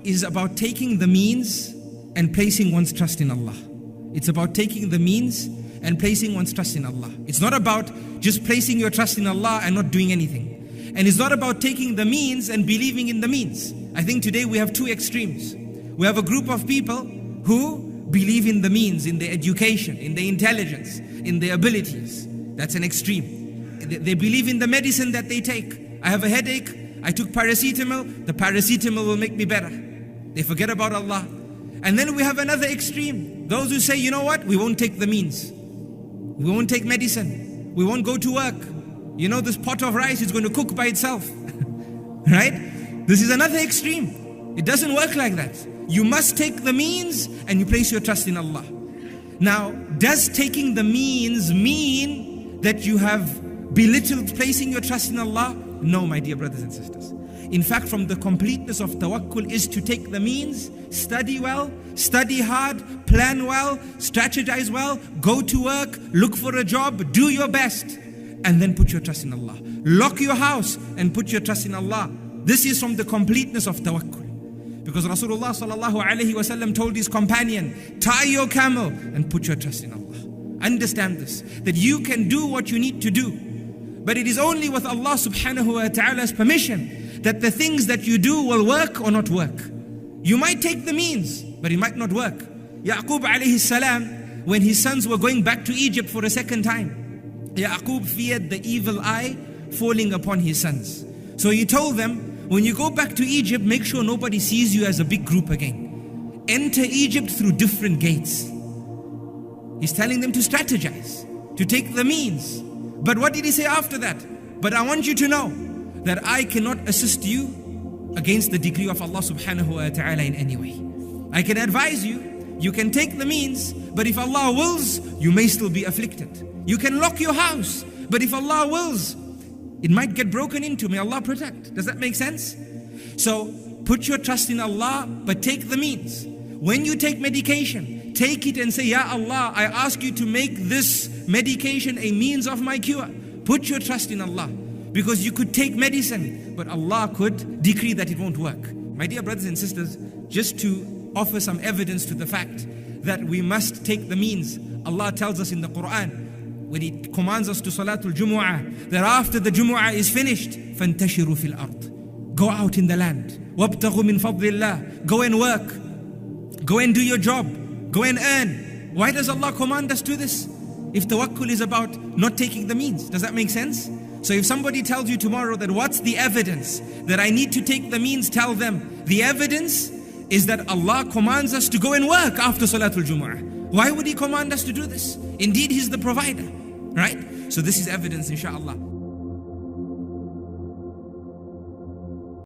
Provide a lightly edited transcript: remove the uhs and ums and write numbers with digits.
is about taking the means and placing one's trust in Allah. It's about taking the means and placing one's trust in Allah. It's not about just placing your trust in Allah and not doing anything. And it's not about taking the means and believing in the means. I think today we have two extremes. We have a group of people who believe in the means, in their education, in their intelligence, in their abilities. That's an extreme. They believe in the medicine that they take. I have a headache, I took paracetamol, the paracetamol will make me better. They forget about Allah. And then we have another extreme. Those who say, you know what, we won't take the means. We won't take medicine. We won't go to work. You know, this pot of rice is going to cook by itself. Right? This is another extreme. It doesn't work like that. You must take the means and you place your trust in Allah. Now, does taking the means mean that you have belittled placing your trust in Allah? No, my dear brothers and sisters. In fact, from the completeness of tawakkul is to take the means, study well, study hard, plan well, strategize well, go to work, look for a job, do your best, and then put your trust in Allah. Lock your house and put your trust in Allah. This is from the completeness of tawakkul. Because Rasulullah sallallahu alaihi wasallam told his companion, tie your camel and put your trust in Allah. Understand this, that you can do what you need to do, but it is only with Allah subhanahu wa ta'ala's permission that the things that you do will work or not work. You might take the means, but it might not work. Yaqub alayhi salam, when his sons were going back to Egypt for a second time, Yaqub feared the evil eye falling upon his sons. So he told them, when you go back to Egypt, make sure nobody sees you as a big group again. Enter Egypt through different gates. He's telling them to strategize, to take the means. But what did he say after that? But I want you to know that I cannot assist you against the decree of Allah subhanahu wa ta'ala in any way. I can advise you, you can take the means, but if Allah wills, you may still be afflicted. You can lock your house, but if Allah wills, it might get broken into. May Allah protect. Does that make sense? So put your trust in Allah, but take the means. When you take medication, take it and say, Ya Allah, I ask you to make this medication a means of my cure. Put your trust in Allah. Because you could take medicine, but Allah could decree that it won't work. My dear brothers and sisters, just to offer some evidence to the fact that we must take the means, Allah tells us in the Quran, when He commands us to Salatul Jumu'ah, that after the Jumu'ah is finished, فَانْتَشِرُوا فِي الْأَرْضِ, go out in the land. وَابْتَغُوا مِنْ فَضْلِ اللَّهِ, go and work. Go and do your job. Go and earn. Why does Allah command us to this? If tawakkul is about not taking the means, does that make sense? So if somebody tells you tomorrow that what's the evidence that I need to take the means, tell them the evidence is that Allah commands us to go and work after Salatul Jumu'ah. Why would He command us to do this? Indeed, He's the provider, right? So this is evidence, inshallah.